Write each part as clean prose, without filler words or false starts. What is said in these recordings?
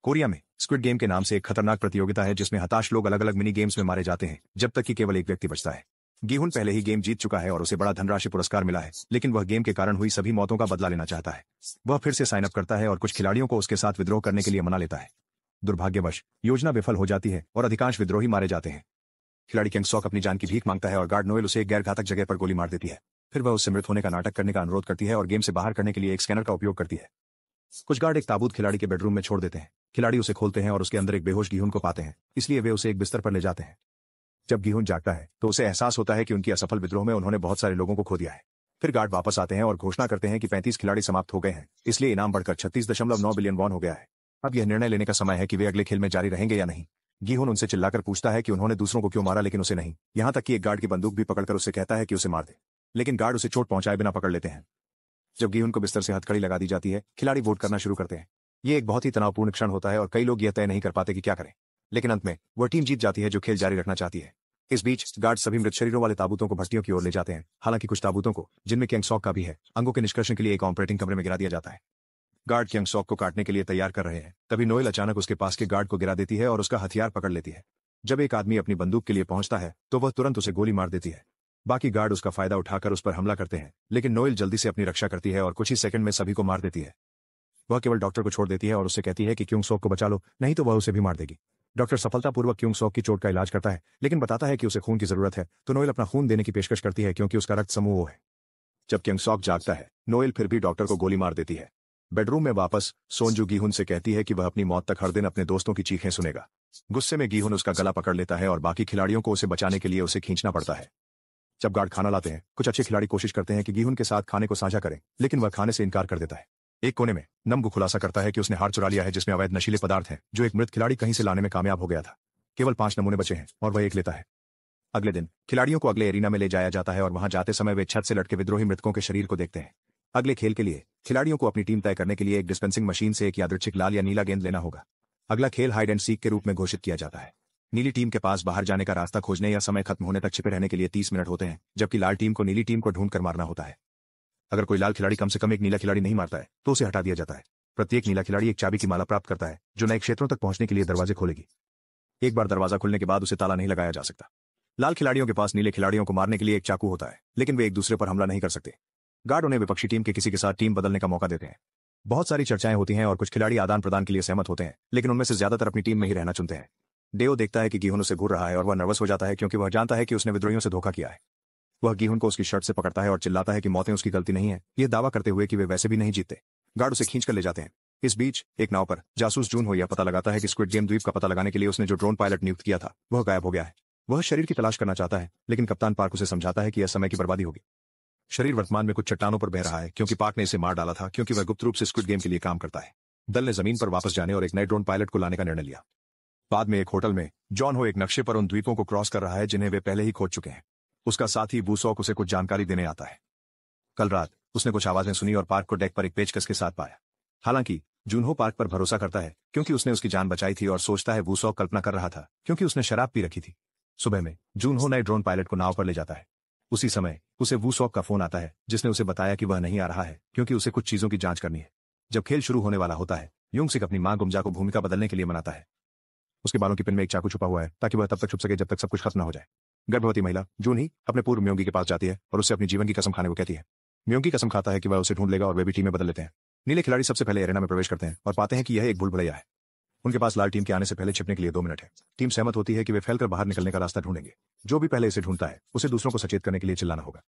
Korea में squid game के नाम से एक खतरनाक प्रतियोगिता है जिसमें हताश लोग अलग अलग मिनी गेम्स में मारे जाते हैं जब तक कि केवल एक व्यक्ति बचता है। गीहुन पहले ही गेम जीत चुका है और उसे बड़ा धनराशि पुरस्कार मिला है, लेकिन वह गेम के कारण हुई सभी मौतों का बदला लेना चाहता है। वह फिर से साइन अप करता है और कुछ खिलाड़ियों को उसके साथ विद्रोह करने के लिए मना लेता है। दुर्भाग्यवश योजना विफल हो जाती है और अधिकांश विद्रोही मारे जाते हैं। खिलाड़ी किंग सॉक अपनी जान की भीख मांगता है और गार्ड नोएल उसे एक गैर घातक जगह पर गोली मार देती है। फिर वह उससे मृत होने का नाटक करने का अनुरोध करती है और गेम से बाहर करने के लिए एक स्कैनर का उपयोग करती है। कुछ गार्ड एक ताबूत खिलाड़ी के बेडरूम में छोड़ देते हैं। खिलाड़ी उसे खोलते हैं और उसके अंदर एक बेहोश गीहुन को पाते हैं, इसलिए वे उसे एक बिस्तर पर ले जाते हैं। जब गीहुन जागता है तो उसे एहसास होता है कि उनकी असफल विद्रोह में उन्होंने बहुत सारे लोगों को खो दिया है। फिर गार्ड वापस आते हैं और घोषणा करते हैं कि 35 खिलाड़ी समाप्त हो गए हैं, इसलिए इनाम बढ़कर 36.9 बिलियन वॉन हो गया है। अब यह निर्णय लेने का समय है कि वे अगले खेल में जारी रहेंगे या नहीं। गीहुन उनसे चिल्लाकर पूछता है कि उन्होंने दूसरों को क्यों मारा, लेकिन उसे नहीं। यहाँ तक कि एक गार्ड की बंदूक भी पकड़कर उससे कहता है कि उसे मार दे, लेकिन गार्ड उसे चोट पहुंचाए बिना पकड़ लेते हैं। जब गीहुन को बिस्तर से हथकड़ी लगा दी जाती है, खिलाड़ी वोट करना शुरू करते हैं। ये एक बहुत ही तनावपूर्ण क्षण होता है और कई लोग यह तय नहीं कर पाते कि क्या करें, लेकिन अंत में वह टीम जीत जाती है जो खेल जारी रखना चाहती है। इस बीच गार्ड सभी मृत शरीरों वाले ताबूतों को भट्टियों की ओर ले जाते हैं। हालांकि कुछ ताबूतों को, जिनमें किंग सॉक का भी है, अंगों के निष्कर्षण के लिए एक ऑपरेटिंग कमरे में गिरा दिया जाता है। गार्ड किंग सॉक को काटने के लिए तैयार कर रहे हैं, तभी नोएल अचानक उसके पास के गार्ड को गिरा देती है और उसका हथियार पकड़ लेती है। जब एक आदमी अपनी बंदूक के लिए पहुंचता है तो वह तुरंत उसे गोली मार देती है। बाकी गार्ड उसका फायदा उठाकर उस पर हमला करते हैं, लेकिन नोएल जल्दी से अपनी रक्षा करती है और कुछ ही सेकंड में सभी को मार देती है। वह केवल डॉक्टर को छोड़ देती है और उससे कहती है कि किंग सॉक को बचा लो, नहीं तो वह उसे भी मार देगी। डॉक्टर सफलतापूर्वक किंग सॉक की चोट का इलाज करता है, लेकिन बताता है कि उसे खून की जरूरत है, तो नोएल अपना खून देने की पेशकश करती है क्योंकि उसका रक्त समूह वो है। जब किंग सॉक जागता है, नोएल फिर भी डॉक्टर को गोली मार देती है। बेडरूम में वापस सोनजू गीहुन से कहती है कि वह अपनी मौत तक हर दिन अपने दोस्तों की चीखें सुनेगा। गुस्से में गीहुन उसका गला पकड़ लेता है और बाकी खिलाड़ियों को उसे बचाने के लिए उसे खींचना पड़ता है। जब गार्ड खाना लाते हैं, कुछ अच्छे खिलाड़ी कोशिश करते हैं कि गीहुन के साथ खाने को साझा करें, लेकिन वह खाने से इनकार कर देता है। एक कोने में नमगु खुलासा करता है कि उसने हार चुरा लिया है जिसमें अवैध नशीले पदार्थ हैं, जो एक मृत खिलाड़ी कहीं से लाने में कामयाब हो गया था। केवल 5 नमूने बचे हैं और वह एक लेता है। अगले दिन खिलाड़ियों को अगले एरिना में ले जाया जाता है और वहां जाते समय वे छत से लटके विद्रोही मृतकों के शरीर को देखते हैं। अगले खेल के लिए खिलाड़ियों को अपनी टीम तय करने के लिए एक डिस्पेंसिंग मशीन से एक यादृच्छिक लाल या नीला गेंद लेना होगा। अगला खेल हाइड एंड सीक के रूप में घोषित किया जाता है। नीली टीम के पास बाहर जाने का रास्ता खोजने या समय खत्म होने तक छिपे रहने के लिए 30 मिनट होते हैं, जबकि लाल टीम को नीली टीम को ढूंढकर मारना होता है। अगर कोई लाल खिलाड़ी कम से कम एक नीला खिलाड़ी नहीं मारता है तो उसे हटा दिया जाता है। प्रत्येक नीला खिलाड़ी एक चाबी की माला प्राप्त करता है जो नए क्षेत्रों तक पहुंचने के लिए दरवाजे खोलेगी। एक बार दरवाजा खुलने के बाद उसे ताला नहीं लगाया जा सकता। लाल खिलाड़ियों के पास नीले खिलाड़ियों को मारने के लिए एक चाकू होता है, लेकिन वे एक दूसरे पर हमला नहीं कर सकते। गार्ड उन्हें विपक्षी टीम के किसी के साथ टीम बदलने का मौका देते हैं। बहुत सारी चर्चाएं होती हैं और कुछ खिलाड़ी आदान प्रदान के लिए सहमत होते हैं, लेकिन उनमें से ज्यादातर अपनी टीम में ही रहना चुनते हैं। डेओ देखता है कि गीहुन उसे घूर रहा है और वह नर्वस हो जाता है क्योंकि वह जानता है कि उसने विद्रोहियों से धोखा किया है। वह गीहुन को उसकी शर्ट से पकड़ता है और चिल्लाता है कि मौतें उसकी गलती नहीं है, यह दावा करते हुए कि वे वैसे भी नहीं जीतते। गार्ड उसे खींचकर ले जाते हैं। इस बीच एक नाव पर जासूस जून हो यह पता लगाता है कि स्क्विड गेम द्वीप का पता लगाने के लिए उसने जो ड्रोन पायलट नियुक्त किया था वह गायब हो गया है। वह शरीर की तलाश करना चाहता है, लेकिन कप्तान पार्क उसे समझाता है कि यह समय की बर्बादी होगी। शरीर वर्तमान में कुछ चट्टानों पर बह रहा है क्योंकि पार्क ने इसे मार डाला था क्योंकि वह गुप्त रूप से स्क्विड गेम के लिए काम करता है। दल ने जमीन पर वापस जाने और एक नए ड्रोन पायलट को लाने का निर्णय लिया। बाद में एक होटल में जॉन हो एक नक्शे पर उन द्वीपों को क्रॉस कर रहा है जिन्हें वे पहले ही खोज चुके हैं। उसका साथी वूसॉक उसे कुछ जानकारी देने आता है। कल रात उसने कुछ आवाजें सुनी और पार्क को डेक पर एक पेचकस के साथ पाया। हालांकि जूनहो पार्क पर भरोसा करता है क्योंकि उसने उसकी जान बचाई थी और सोचता है वूसॉक कल्पना कर रहा था क्योंकि उसने शराब पी रखी थी। सुबह में जूनहो नए ड्रोन पायलट को नाव पर ले जाता है। उसी समय उसे वूसॉक का फोन आता है जिसने उसे बताया कि वह नहीं आ रहा है क्योंकि उसे कुछ चीजों की जांच करनी है। जब खेल शुरू होने वाला होता है, युंगसिक अपनी मां गुमजा को भूमिका बदलने के लिए मनाता है। उसके बालों की पिन में एक चाकू छुपा हुआ है ताकि वह तब तक छुप सके जब तक सब कुछ खत्म न हो जाए। गर्भवती महिला जून ही अपने पूर्व म्योंगी के पास जाती है और उससे अपनी जीवन की कसम खाने को कहती है। म्योंगी कसम खाता है कि वह उसे ढूंढ लेगा और वे भी टीमें बदल लेते हैं। नीले खिलाड़ी सबसे पहले एरेना में प्रवेश करते हैं और पाते हैं कि यह एक भूल भुलैया है। उनके पास लाल टीम के आने से पहले छिपने के लिए 2 मिनट है। टीम सहमत होती है कि वे फैलकर बाहर निकलने का रास्ता ढूंढेंगे। जो भी पहले इसे ढूंढता है उसे दूसरों को सचेत करने के लिए चिल्लाना होगा।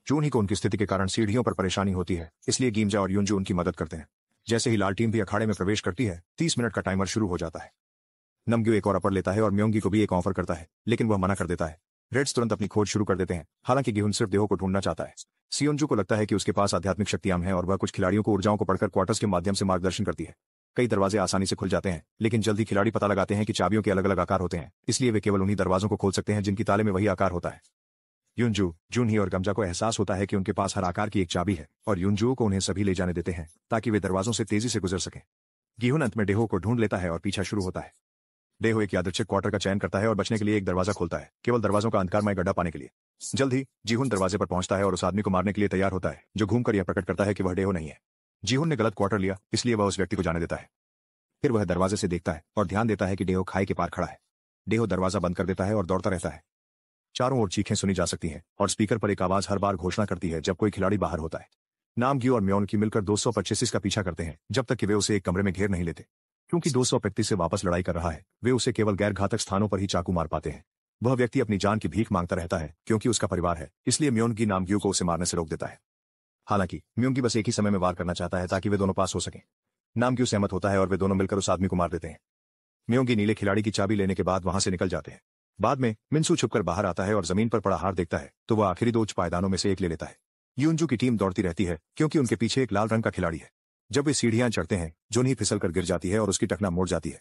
जून ही को उनकी स्थिति के कारण सीढ़ियों पर परेशानी होती है, इसलिए गीमजा और युनजू उनकी मदद करते हैं। जैसे ही लाल टीम भी अखाड़े में प्रवेश करती है, 30 मिनट का टाइमर शुरू हो जाता है। नमग्यू एक और अपर लेता है और म्योंगी को भी एक ऑफर करता है, लेकिन वह मना कर देता है। रेड्स तुरंत अपनी खोज शुरू कर देते हैं। हालांकि गीहुन सिर्फ देहो को ढूंढना चाहता है। सियोंजू को लगता है कि उसके पास आध्यात्मिक शक्तियां हैं और वह कुछ खिलाड़ियों को ऊर्जाओं को पढ़कर क्वार्टर्स के माध्यम से मार्गदर्शन करती है। कई दरवाजे आसानी से खुल जाते हैं, लेकिन जल्द ही खिलाड़ी पता लगाते हैं कि चाबियों के अलग अलग आकार होते हैं, इसलिए वे केवल उन्हीं दरवाजों को खोल सकते हैं जिनकी ताले में वही आकार होता है। युनजू, जूनही और गमजा को एहसास होता है कि उनके पास हर आकार की एक चाबी है और युनजू को उन्हें सभी ले जाने देते हैं ताकि वे दरवाजों से तेजी से गुजर सकें। गीहुन अंत में डेहो को ढूंढ लेता है और पीछा शुरू होता है। डेहो एक यादृच्छिक क्वार्टर का चयन करता है और बचने के लिए एक दरवाजा खोलता है, केवल दरवाजों का अंधकारमय गड्ढा पाने के लिए। जल्द ही जीहुन दरवाजे पर पहुंचता है और उस आदमी को मारने के लिए तैयार होता है जो घूमकर यह प्रकट करता है कि वह डेहो नहीं है। जीहुन ने गलत क्वार्टर लिया, इसलिए वह उस व्यक्ति को जाने देता है। फिर वह दरवाजे से देखता है और ध्यान देता है कि डेहो खाई के पार खड़ा है। डेहो दरवाजा बंद कर देता है और दौड़ता रहता है। चारों ओर चीखें सुनी जा सकती हैं और स्पीकर पर एक आवाज हर बार घोषणा करती है जब कोई खिलाड़ी बाहर होता है। नामग्यू और म्योन की मिलकर 225 का पीछा करते हैं जब तक कि वे उसे एक कमरे में घेर नहीं लेते। क्योंकि 235 से वापस लड़ाई कर रहा है, वे उसे केवल गैर घातक स्थानों पर ही चाकू मार पाते हैं। वह व्यक्ति अपनी जान की भीख मांगता रहता है क्योंकि उसका परिवार है, इसलिए म्योनगी नामग्यू को उसे मारने से रोक देता है। हालांकि म्योनगी बस एक ही समय में वार करना चाहता है ताकि वे दोनों पास हो सकें। नामग्यू सहमत होता है और वे दोनों मिलकर उस आदमी को मार देते हैं। म्योनगी नीले खिलाड़ी की चाबी लेने के बाद वहां से निकल जाते हैं। बाद में मिन्सू छुपकर बाहर आता है और जमीन पर पड़ा हार देखता है तो वह आखिरी 2 पायदानों में से एक ले लेता है। यूनजू की टीम दौड़ती रहती है क्योंकि उनके पीछे एक लाल रंग का खिलाड़ी है। जब वे सीढ़ियां चढ़ते हैं, जोन्ही फिसल कर गिर जाती है और उसकी टखना मोड़ जाती है।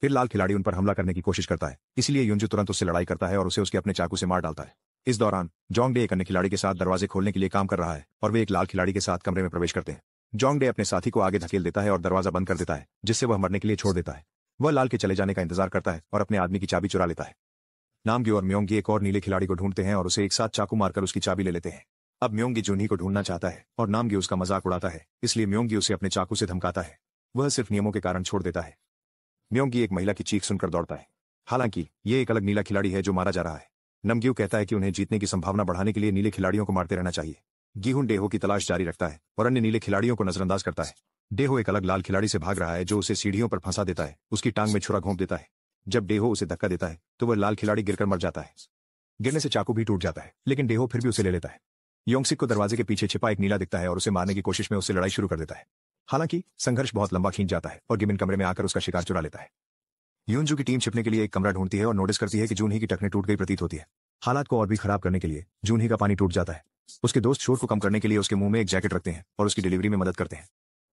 फिर लाल खिलाड़ी उन पर हमला करने की कोशिश करता है, इसलिए यूनजू तुरंत उससे लड़ाई करता है और उसे उसके अपने चाकू से मार डालता है। इस दौरान जोंगडे एक अन्य खिलाड़ी के साथ दरवाजे खोलने के लिए काम कर रहा है और वे एक लाल खिलाड़ी के साथ कमरे में प्रवेश करते हैं। जोंगडे अपने साथी को आगे धकेल देता है और दरवाजा बंद कर देता है, जिससे वह मरने के लिए छोड़ देता है। वह लाल के चले जाने का इंतजार करता है और अपने आदमी की चाबी चुरा लेता है। नामग्यू और म्योंगी एक और नीले खिलाड़ी को ढूंढते हैं और उसे एक साथ चाकू मारकर उसकी चाबी ले लेते हैं। अब म्योंगी जोन्ही को ढूंढना चाहता है और नामग्यू उसका मजाक उड़ाता है, इसलिए म्योंगी उसे अपने चाकू से धमकाता है। वह सिर्फ नियमों के कारण छोड़ देता है। म्योंगी एक महिला की चीख सुनकर दौड़ता है। हालांकि ये एक अलग नीला खिलाड़ी है जो मारा जा रहा है। नामग्यू कहता है कि उन्हें जीतने की संभावना बढ़ाने के लिए नीले खिलाड़ियों को मारते रहना चाहिए। गीहुन डेहो की तलाश जारी रखता है और अन्य नीले खिलाड़ियों को नजरअंदाज करता है। डेहो एक अलग लाल खिलाड़ी से भाग रहा है जो उसे सीढ़ियों पर फंसा देता है, उसकी टांग में छुरा घोंप देता है। जब डेहो उसे धक्का देता है तो वह लाल खिलाड़ी गिरकर मर जाता है। गिरने से चाकू भी टूट जाता है, लेकिन डेहो फिर भी उसे ले लेता है। योंगसिक को दरवाजे के पीछे छिपा एक नीला दिखता है और उसे मारने की कोशिश में उससे लड़ाई शुरू कर देता है। हालांकि संघर्ष बहुत लंबा खींच जाता है और गिमिन कमरे में आकर उसका शिकार चुरा लेता है। यूनजू की टीम छिपने के लिए एक कमरा ढूंढती है और नोटिस करती है कि जूनही की टखने टूट गई प्रतीत होती है। हालात को और भी खराब करने के लिए जूनही का पानी टूट जाता है। उसके दोस्त शोर को कम करने के लिए उसके मुंह में एक जैकेट रखते हैं और उसकी डिलीवरी में मदद करते हैं।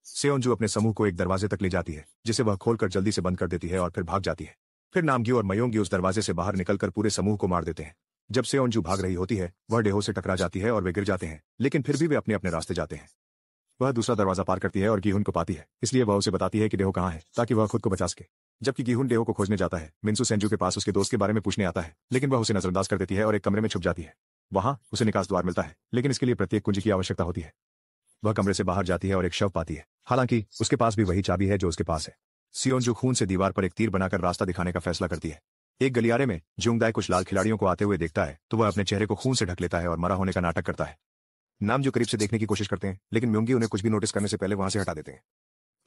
सेओंजू अपने समूह को एक दरवाजे तक ले जाती है, जिसे वह खोलकर जल्दी से बंद कर देती है और फिर भाग जाती है। फिर नामग्यू और मयोंगी उस दरवाजे से बाहर निकलकर पूरे समूह को मार देते हैं। जब सेओंजू भाग रही होती है, वह डेहो से टकरा जाती है और वे गिर जाते हैं, लेकिन फिर भी वे अपने अपने रास्ते जाते हैं। वह दूसरा दरवाजा पार करती है और गीहुन को पाती है, इसलिए वह उसे बताती है कि डेहो कहाँ है ताकि वह खुद को बचा सके। जबकि गीहुन डेहो को खोजने जाता है, मिन्सू सेंजू के पास उसके दोस्त के बारे में पूछने आता है, लेकिन वह उसे नजरअंदाज कर देती है और एक कमरे में छुप जाती है। वहां उसे निकास द्वार मिलता है, लेकिन इसके लिए प्रत्येक कुंजी की आवश्यकता होती है। वह कमरे से बाहर जाती है और एक शव पाती है। हालांकि उसके पास भी वही चाबी है जो उसके पास है। सियोंजू खून से दीवार पर एक तीर बनाकर रास्ता दिखाने का फैसला करती है। एक गलियारे में जुंगदाई कुछ लाल खिलाड़ियों को आते हुए देखता है तो वह अपने चेहरे को खून से ढक लेता है और मरा होने का नाटक करता है। नामजू करीब से देखने की कोशिश करते हैं, लेकिन म्योंगी उन्हें कुछ भी नोटिस करने से पहले वहां से हटा देते हैं।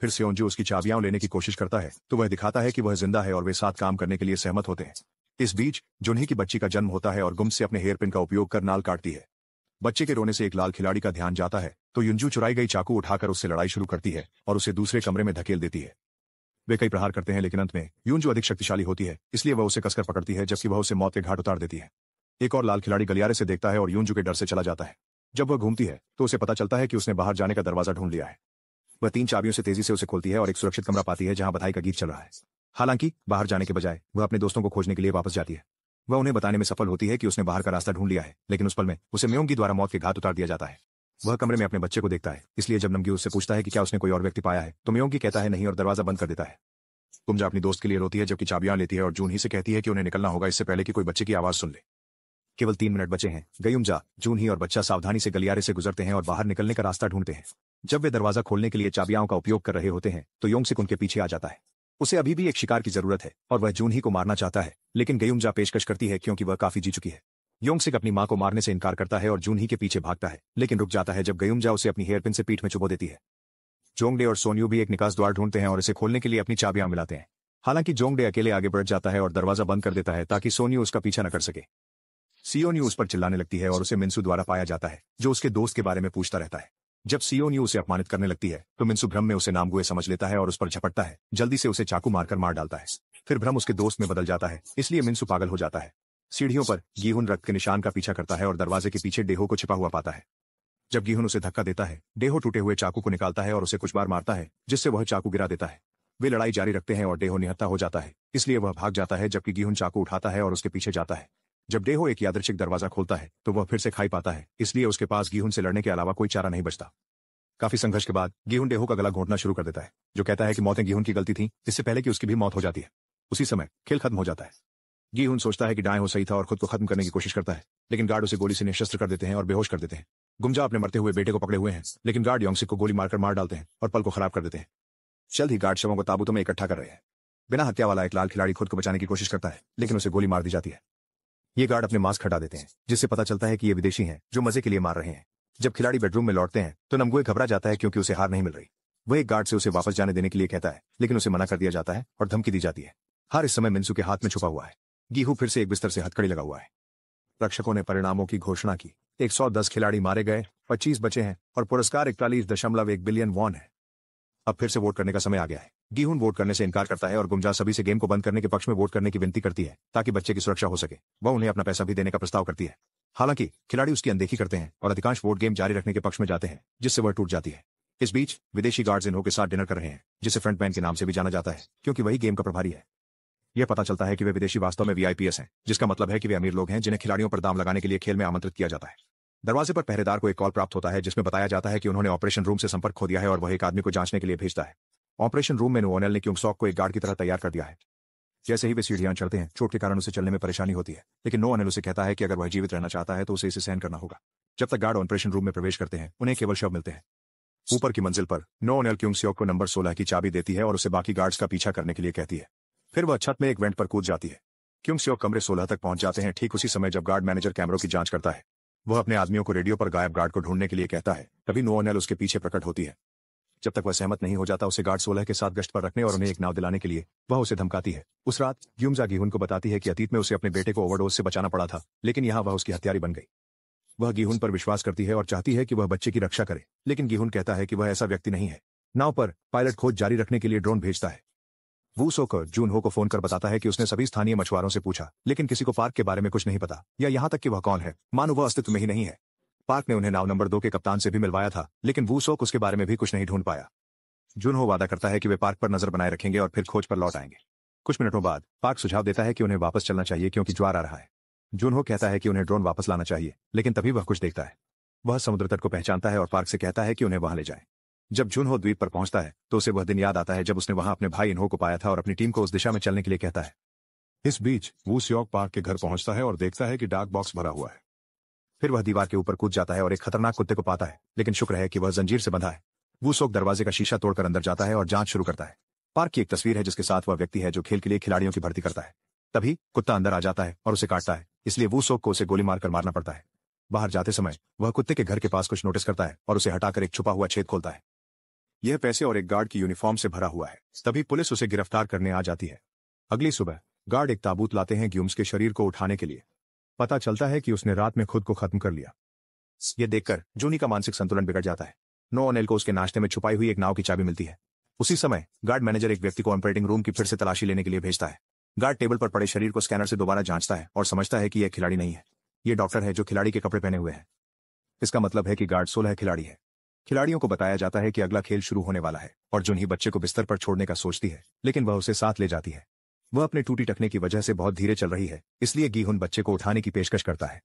फिर सियोंजू उसकी चाबियां लेने की कोशिश करता है तो वह दिखाता है कि वह जिंदा है और वे साथ काम करने के लिए सहमत होते हैं। इस बीच जुन्ही की बच्ची का जन्म होता है और गुम से अपने हेयरपिन का उपयोग कर नाल काटती है। बच्चे के रोने से एक लाल खिलाड़ी का ध्यान जाता है तो युंजू चुराई गई चाकू उठाकर उससे लड़ाई शुरू करती है और उसे दूसरे कमरे में धकेल देती है। वे कई प्रहार करते हैं, लेकिन अंत में युंजू अधिक शक्तिशाली होती है, इसलिए वह उसे कसकर पकड़ती है जबकि वह उसे मौत के घाट उतार देती है। एक और लाल खिलाड़ी गलियारे से देखता है और युंजू के डर से चला जाता है। जब वह घूमती है तो उसे पता चलता है कि उसने बाहर जाने का दरवाजा ढूंढ लिया है। वह 3 चाबियों से तेजी से उसे खोलती है और एक सुरक्षित कमरा पाती है जहां बधाई का गीत चल रहा है। हालांकि बाहर जाने के बजाय वह अपने दोस्तों को खोजने के लिए वापस जाती है। वह उन्हें बताने में सफल होती है कि उसने बाहर का रास्ता ढूंढ लिया है, लेकिन उस पल में उसे म्योंगी द्वारा मौत के घाट उतार दिया जाता है। वह कमरे में अपने बच्चे को देखता है, इसलिए जब नमगी उससे पूछता है कि क्या उसने कोई और व्यक्ति पाया है तो म्योंगी कहता है नहीं और दरवाजा बंद कर देता है। कुमजा अपनी दोस्त के लिए रोती है जबकि चाबियां लेती है और जूनही से कहती है कि उन्हें निकलना होगा इससे पहले कि कोई बच्चे की आवाज सुन ले। केवल 3 मिनट बचे हैं। गयुमजा, जूनही और बच्चा सावधानी से गलियारे से गुजरते हैं और बाहर निकलने का रास्ता ढूंढते हैं। जब वे दरवाजा खोलने के लिए चाबियां का उपयोग कर रहे होते हैं तो योंगसिक उनके पीछे आ जाता है। उसे अभी भी एक शिकार की जरूरत है और वह जूनही को मारना चाहता है, लेकिन गयुमजा पेशकश करती है क्योंकि वह काफी जी चुकी है। योंगसिक अपनी मां को मारने से इनकार करता है और जूनही के पीछे भागता है, लेकिन रुक जाता है जब गयुमजा उसे अपनी हेयरपिन से पीठ में चुभो देती है। जोंगडे और सोन्यू भी एक निकास द्वार ढूंढते हैं और इसे खोलने के लिए अपनी चाबियां मिलाते हैं। हालांकि जोंगडे अकेले आगे बढ़ जाता है और दरवाजा बंद कर देता है ताकि सोन्यू उसका पीछा न कर सके। सियोन्यू उस पर चिल्लाने लगती है और उसे मिन्सू द्वारा पाया जाता है, जो उसके दोस्त के बारे में पूछता रहता है। जब सियोन्यू उसे अपमानित करने लगती है तो मिन्सू भ्रम में उसे नामगुए समझ लेता है और उस पर झपटता है, जल्दी से उसे चाकू मारकर मार डालता है। फिर भ्रम उसके दोस्त में बदल जाता है, इसलिए मिन्सू पागल हो जाता है। सीढ़ियों पर गीहुन रक्त के निशान का पीछा करता है और दरवाजे के पीछे डेहो को छिपा हुआ पाता है। जब गीहुन उसे धक्का देता है, डेहो टूटे हुए चाकू को निकालता है और उसे कुछ बार मारता है, जिससे वह चाकू गिरा देता है। वे लड़ाई जारी रखते हैं और डेहो निहत्था हो जाता है, इसलिए वह भाग जाता है जबकि गीहुन चाकू उठाता है और उसके पीछे जाता है। जब डेहो एक यादृच्छिक दरवाजा खोलता है तो वह फिर से खाई पाता है, इसलिए उसके पास गीहुन से लड़ने के अलावा कोई चारा नहीं बचता। काफी संघर्ष के बाद गीहुन डेहो का गला घोंटना शुरू कर देता है, जो कहता है कि मौतें गीहुन की गलती थी, इससे पहले कि उसकी भी मौत हो जाती है। उसी समय खेल खत्म हो जाता है। गीहुन सोचता है कि डाय हो सही था और खुद को खत्म करने की कोशिश करता है, लेकिन गार्ड उसे गोली से निशस्त्र कर देते हैं और बेहोश कर देते हैं। गुमजा अपने मरते हुए बेटे को पकड़े हुए हैं, लेकिन गार्ड योंगसिक को गोली मारकर मार डालते हैं और पल को खराब कर देते हैं। जल्द ही गार्ड शवों को ताबूतों में इकट्ठा कर रहे हैं। बिना हत्या वाला एक लाल खिलाड़ी खुद को बचाने की कोशिश करता है, लेकिन उसे गोली मार दी जाती है। ये गार्ड अपने मास्क हटा देते हैं, जिससे पता चलता है कि ये विदेशी हैं जो मजे के लिए मार रहे हैं। जब खिलाड़ी बेडरूम में लौटते हैं तो नमगुए घबरा जाता है क्योंकि उसे हार नहीं मिल रही। वह एक गार्ड से उसे वापस जाने देने के लिए कहता है, लेकिन उसे मना कर दिया जाता है और धमकी दी जाती है। हार इस समय मिन्सू के हाथ में छुपा हुआ है। गीहू फिर से एक बिस्तर से हथकड़ी लगा हुआ है। रक्षकों ने परिणामों की घोषणा की। 110 खिलाड़ी मारे गए, 25 बचे हैं और पुरस्कार 41.1 बिलियन वॉन है। अब फिर से वोट करने का समय आ गया है। गीहुन वोट करने से इनकार करता है और गुमजा सभी से गेम को बंद करने के पक्ष में वोट करने की विनती करती है ताकि बच्चे की सुरक्षा हो सके। वह उन्हें अपना पैसा भी देने का प्रस्ताव करती है। हालांकि खिलाड़ी उसकी अनदेखी करते हैं और अधिकांश वोट गेम जारी रखने के पक्ष में जाते हैं, जिससे वह टूट जाती है। इस बीच विदेशी गार्ड्स इन्हो के साथ डिनर कर रहे हैं, जिसे फ्रंटमैन के नाम से भी जाना जाता है क्योंकि वही गेम का प्रभारी है। यह पता चलता है कि वे विदेशी वास्तव में वीआईपीएस हैं, जिसका मतलब है कि वे अमीर लोग हैं जिन्हें खिलाड़ियों पर दाम लगाने के लिए खेल में आमंत्रित किया जाता है। दरवाजे पर पहरेदार को एक कॉल प्राप्त होता है जिसमें बताया जाता है कि उन्होंने ऑपरेशन रूम से संपर्क खो दिया है और वह एक आदमी को जांचने के लिए भेजता है। ऑपरेशन रूम में नोनेल ने क्योंग सॉक को एक गार्ड की तरह तैयार कर दिया है। जैसे ही वे सीढ़ियां चढ़ते हैं, चोट के कारण उसे चलने में परेशानी होती है, लेकिन नोनेल उसे कहता है कि अगर वह जीवित रहना चाहता है तो उसे इसे सहन करना होगा। जब तक गार्ड ऑपरेशन रूम में प्रवेश करते हैं, उन्हें केवल शव मिलते हैं। ऊपर की मंजिल पर नोनेल क्योंग सॉक को नंबर 16 की चाबी देती है और उसे बाकी गार्ड्स का पीछा करने के लिए कहती है। फिर वह छत में एक वेंट पर कूद जाती है। क्योंग सॉक कमरे 16 तक पहुंच जाते हैं। ठीक उसी समय जब गार्ड मैनेजर कैमरों की जांच करता है, वह अपने आदमियों को रेडियो पर गायब गार्ड को ढूंढने के लिए कहता है। तभी नोनेल उसके पीछे प्रकट होती है। जब तक वह सहमत नहीं हो जाता, उसे गार्ड 16 के साथ गश्त पर रखने और उन्हें एक नाव दिलाने के लिए वह उसे धमकाती है। उस रात ग्यूमजा गीहुन को बताती है कि अतीत में उसे अपने बेटे को ओवरडोज से बचाना पड़ा था, लेकिन यहाँ वह उसकी हत्यारी बन गई। वह गीहुन पर विश्वास करती है और चाहती है कि वह बच्चे की रक्षा करे, लेकिन गीहुन कहता है कि वह ऐसा व्यक्ति नहीं है। नाव पर पायलट खोज जारी रखने के लिए ड्रोन भेजता है। वू सोकर जूनहो को फोन कर बताता है कि उसने सभी स्थानीय मछुआरों से पूछा, लेकिन किसी को पार्क के बारे में कुछ नहीं पता, या यहाँ तक कि वह कौन है, मानो वह अस्तित्व में ही नहीं है। पार्क ने उन्हें नाव नंबर 2 के कप्तान से भी मिलवाया था, लेकिन वू सोक उसके बारे में भी कुछ नहीं ढूंढ पाया। जूनहो वादा करता है कि वे पार्क पर नजर बनाए रखेंगे और फिर खोज पर लौट आएंगे। कुछ मिनटों बाद पार्क सुझाव देता है कि उन्हें वापस चलना चाहिए क्योंकि ज्वार आ रहा है। जूनहो कहता है कि उन्हें ड्रोन वापस लाना चाहिए, लेकिन तभी वह कुछ देखता है। वह समुद्र तट को पहचानता है और पार्क से कहता है कि उन्हें वहां ले जाए। जब जूनहो द्वीप पर पहुंचता है तो उसे वह दिन याद आता है जब उसने वहां अपने भाई इन्हो को पाया था और अपनी टीम को उस दिशा में चलने के लिए कहता है। इस बीच वू स्योक पार्क के घर पहुंचता है और देखता है कि डाक बॉक्स भरा हुआ है। फिर वह दीवार के ऊपर कूद जाता है और एक खतरनाक कुत्ते को पाता है, लेकिन शुक्र है कि वह जंजीर से बंधा है। वू सोक दरवाजे का शीशा तोड़कर अंदर जाता है और जांच शुरू करता है। पार्क की एक तस्वीर है जिसके साथ वह व्यक्ति है जो खेल के लिए खिलाड़ियों की भर्ती करता है। तभी कुत्ता अंदर आ जाता है और उसे काटता है, इसलिए वू सोक को उसे गोली मारकर मारना पड़ता है। बाहर जाते समय वह कुत्ते के घर के पास कुछ नोटिस करता है और उसे हटाकर एक छुपा हुआ छेद खोलता है। यह पैसे और एक गार्ड की यूनिफॉर्म से भरा हुआ है। तभी पुलिस उसे गिरफ्तार करने आ जाती है। अगली सुबह गार्ड एक ताबूत लाते हैं ग्यूम्स के शरीर को उठाने के लिए। पता चलता है कि उसने रात में खुद को खत्म कर लिया। यह देखकर जूनी का मानसिक संतुलन बिगड़ जाता है। नोनेल को उसके नाश्ते में छुपाई हुई एक नाव की चाबी मिलती है। उसी समय गार्ड मैनेजर एक व्यक्ति को ऑपरेटिंग रूम की फिर से तलाशी लेने के लिए भेजता है। गार्ड टेबल पर पड़े शरीर को स्कैनर से दोबारा जांचता है और समझता है कि यह खिलाड़ी नहीं है। यह डॉक्टर है जो खिलाड़ी के कपड़े पहने हुए हैं। इसका मतलब है कि गार्ड 16 खिलाड़ी है। खिलाड़ियों को बताया जाता है कि अगला खेल शुरू होने वाला है और जूनही बच्चे को बिस्तर पर छोड़ने का सोचती है, लेकिन वह उसे साथ ले जाती है। वह अपने टूटी टखने की वजह से बहुत धीरे चल रही है, इसलिए गीहुन बच्चे को उठाने की पेशकश करता है।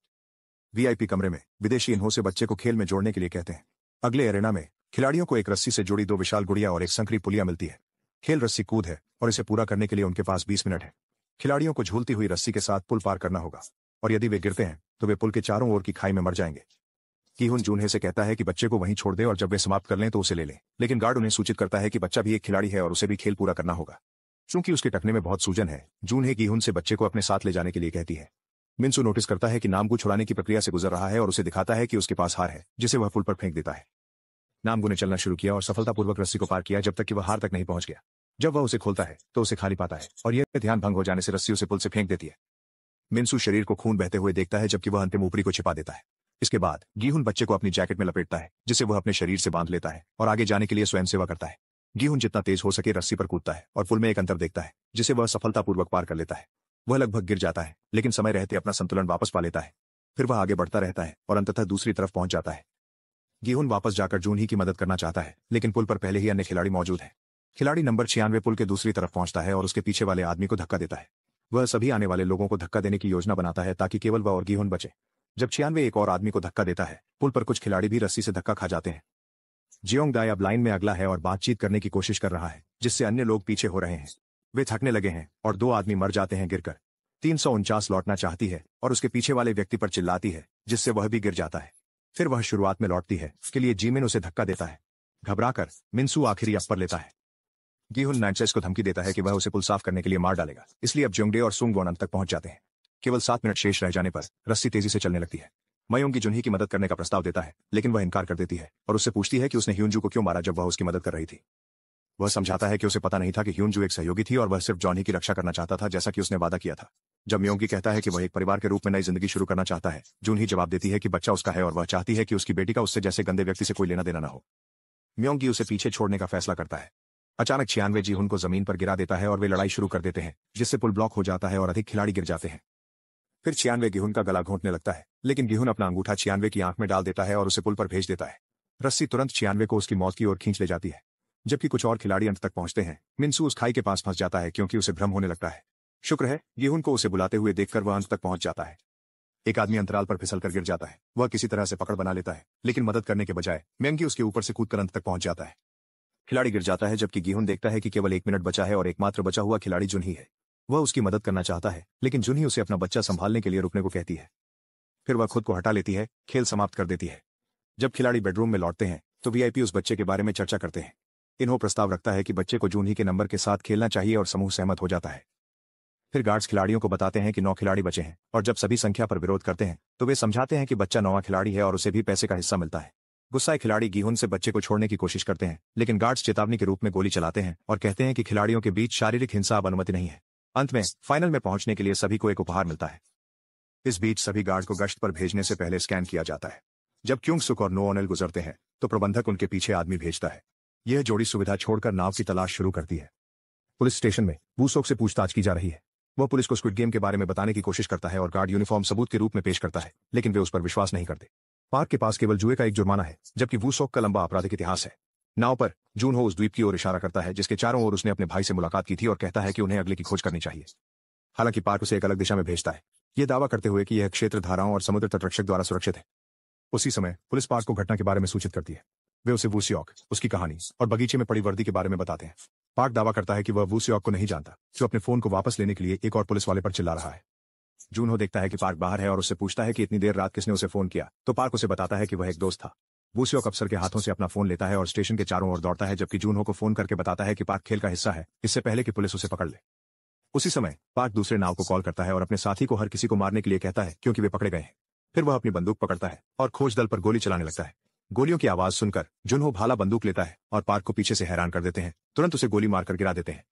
वीआईपी कमरे में विदेशी इन्हों से बच्चे को खेल में जोड़ने के लिए कहते हैं। अगले एरेना में खिलाड़ियों को एक रस्सी से जुड़ी 2 विशाल गुड़िया और एक संकरी पुलिया मिलती है। खेल रस्सी कूद है और इसे पूरा करने के लिए उनके पास 20 मिनट है। खिलाड़ियों को झूलती हुई रस्सी के साथ पुल पार करना होगा और यदि वे गिरते हैं तो वे पुल के चारों ओर की खाई में मर जाएंगे। गीहुन जूनहे से कहता है कि बच्चे को वहीं छोड़ दे और जब वे समाप्त कर लें तो उसे ले लें, लेकिन गार्ड उन्हें सूचित करता है कि बच्चा भी एक खिलाड़ी है और उसे भी खेल पूरा करना होगा। चूंकि उसके टखने में बहुत सूजन है, जूनहे गीहुन से बच्चे को अपने साथ ले जाने के लिए कहती है। मिन्सू नोटिस करता है कि नामगू छुड़ाने की प्रक्रिया से गुजर रहा है और उसे दिखाता है कि उसके पास हार है, जिसे वह पुल पर फेंक देता है। नामगू ने चलना शुरू किया और सफलतापूर्वक रस्सी को पार किया जब तक कि वह हार तक नहीं पहुंच गया। जब वह उसे खोलता है तो उसे खाली पाता है और यह ध्यान भंग हो जाने से रस्सी उसे पुल से फेंक देती है। मिन्सू शरीर को खून बहते हुए देखता है जबकि वह अंतिम ऊपरी को छिपा देता है। इसके बाद गीहुन बच्चे को अपनी जैकेट में लपेटता है, जिसे वह अपने शरीर से बांध लेता है और आगे जाने के लिए स्वयं सेवा करता है। गीहुन जितना तेज हो सके रस्सी पर कूदता है और पुल में एक अंतर देखता है, जिसे वह सफलतापूर्वक पार कर लेता है। वह लगभग गिर जाता है, लेकिन समय रहते अपना संतुलन वापस पा लेता है। फिर वह आगे बढ़ता रहता है और अंततः दूसरी तरफ पहुंच जाता है। गीहुन वापस जाकर जूनही की मदद करना चाहता है, लेकिन पुल पर पहले ही अन्य खिलाड़ी मौजूद है। खिलाड़ी नंबर 96 पुल के दूसरी तरफ पहुंचता है और उसके पीछे वाले आदमी को धक्का देता है। वह सभी आने वाले लोगों को धक्का देने की योजना बनाता है ताकि केवल वह और गीहुन बचे। जब 96 एक और आदमी को धक्का देता है, पुल पर कुछ खिलाड़ी भी रस्सी से धक्का खा जाते हैं। जियोंग दाई अब लाइन में अगला है और बातचीत करने की कोशिश कर रहा है, जिससे अन्य लोग पीछे हो रहे हैं। वे थकने लगे हैं और 2 आदमी मर जाते हैं गिरकर। 349 लौटना चाहती है और उसके पीछे वाले व्यक्ति पर चिल्लाती है, जिससे वह भी गिर जाता है। फिर वह शुरुआत में लौटती है, उसके लिए जीमिन उसे धक्का देता है। घबराकर मिन्सू आखिरी अप पर लेता है। गीहुन नानचेस को धमकी देता है कि वह उसे पुल साफ करने के लिए मार डालेगा, इसलिए अब ज्योंगडे और सुंगवॉन अंत तक पहुंच जाते हैं। केवल 7 मिनट शेष रह जाने पर रस्सी तेजी से चलने लगती है। मयोंगी जुनही की मदद करने का प्रस्ताव देता है, लेकिन वह इनकार कर देती है और उससे पूछती है कि उसने ह्यूनजू को क्यों मारा जब वह उसकी मदद कर रही थी। वह समझाता है कि उसे पता नहीं था कि ह्यूनजू एक सहयोगी थी और वह सिर्फ जॉनी की रक्षा करना चाहता था, जैसा कि उसने वादा किया था। जब म्योंगी कहता है कि वह एक परिवार के रूप में नई जिंदगी शुरू करना चाहता है, जूनही जवाब देती है कि बच्चा उसका है और वह चाहती है कि उसकी बेटी का उससे जैसे गंदे व्यक्ति से कोई लेना देना न हो। म्योंगी उसे पीछे छोड़ने का फैसला करता है। अचानक 96 जीहुन को जमीन पर गिरा देता है और वे लड़ाई शुरू कर देते हैं, जिससे पुल ब्लॉक हो जाता है और अधिक खिलाड़ी गिर जाते हैं। फिर 96 गिहुन का गला घोंटने लगता है, लेकिन गिहुन अपना अंगूठा 96 की आंख में डाल देता है और उसे पुल पर भेज देता है। रस्सी तुरंत 96 को उसकी मौत की ओर खींच ले जाती है। जबकि कुछ और खिलाड़ी अंत तक पहुंचते हैं, मिन्सू उस खाई के पास फंस जाता है क्योंकि उसे भ्रम होने लगता है। शुक्र है गिहुन को उसे बुलाते हुए देखकर वह अंत तक पहुंच जाता है। एक आदमी अंतराल पर फिसल कर गिर जाता है। वह किसी तरह से पकड़ बना लेता है, लेकिन मदद करने के बजाय म्योंगी उसके ऊपर से कूदकर अंत तक पहुंच जाता है। खिलाड़ी गिर जाता है, जबकि गिहुन देखता है कि केवल 1 मिनट बचा है और एकमात्र बचा हुआ खिलाड़ी जुनही है। वह उसकी मदद करना चाहता है, लेकिन जुनही उसे अपना बच्चा संभालने के लिए रुकने को कहती है। फिर वह खुद को हटा लेती है, खेल समाप्त कर देती है। जब खिलाड़ी बेडरूम में लौटते हैं तो वीआईपी उस बच्चे के बारे में चर्चा करते हैं। इन्हों प्रस्ताव रखता है कि बच्चे को जूनही के नंबर के साथ खेलना चाहिए और समूह सहमत हो जाता है। फिर गार्ड्स खिलाड़ियों को बताते हैं कि 9 खिलाड़ी बचे हैं और जब सभी संख्या पर विरोध करते हैं तो वे समझाते हैं कि बच्चा 9वां खिलाड़ी है और उसे भी पैसे का हिस्सा मिलता है। गुस्साए खिलाड़ी गिहुन से बच्चे को छोड़ने की कोशिश करते हैं, लेकिन गार्ड्स चेतावनी के रूप में गोली चलाते हैं और कहते हैं कि खिलाड़ियों के बीच शारीरिक हिंसा अब अनुमति नहीं है। अंत में फाइनल में पहुंचने के लिए सभी को एक उपहार मिलता है। इस बीच सभी गार्ड को गश्त पर भेजने से पहले स्कैन किया जाता है। जब क्योंग सुक और नो ओनेल गुजरते हैं तो प्रबंधक उनके पीछे आदमी भेजता है। यह जोड़ी सुविधा छोड़कर नाव की तलाश शुरू करती है। पुलिस स्टेशन में वूसोक से पूछताछ की जा रही है। वह पुलिस को स्क्विड गेम के बारे में बताने की कोशिश करता है और गार्ड यूनिफॉर्म सबूत के रूप में पेश करता है, लेकिन वे उस पर विश्वास नहीं करते। पार्क के पास केवल जुए का एक जुर्माना है, जबकि वूसोक का लंबा आपराधिक इतिहास है। नाव पर जूनहो उस द्वीप की ओर इशारा करता है जिसके चारों ओर उसने अपने भाई से मुलाकात की थी और कहता है कि उन्हें अगले की खोज करनी चाहिए। हालांकि पार्क उसे एक अलग दिशा में भेजता है, यह दावा करते हुए कि यह क्षेत्र धाराओं और समुद्र तटरक्षक द्वारा सुरक्षित है। उसी समय पुलिस पार्क को घटना के बारे में सूचित करती है। वे उसे वूसियोक, उसकी कहानी और बगीचे में पड़ी वर्दी के बारे में बताते हैं। पार्क दावा करता है कि वह वूसियोक को नहीं जानता, जो अपने फोन को वापस लेने के लिए एक और पुलिस वाले पर चिल्ला रहा है। जूनहो देखता है कि पार्क बाहर है और उससे पूछता है कि इतनी देर रात किसने उसे फोन किया, तो पार्क उसे बताता है कि वह एक दोस्त था। वूसियोक अफसर के हाथों से अपना फोन लेता है और स्टेशन के चारों ओर दौड़ता है, जबकि जूनहो को फोन करके बताता है कि पार्क खेल का हिस्सा है, इससे पहले कि पुलिस उसे पकड़ ले। उसी समय पार्क दूसरे नाव को कॉल करता है और अपने साथी को हर किसी को मारने के लिए कहता है क्योंकि वे पकड़े गए हैं। फिर वह अपनी बंदूक पकड़ता है और खोज दल पर गोली चलाने लगता है। गोलियों की आवाज सुनकर जूनहो भाला बंदूक लेता है और पार्क को पीछे से हैरान कर देते हैं, तुरंत उसे गोली मारकर गिरा देते हैं।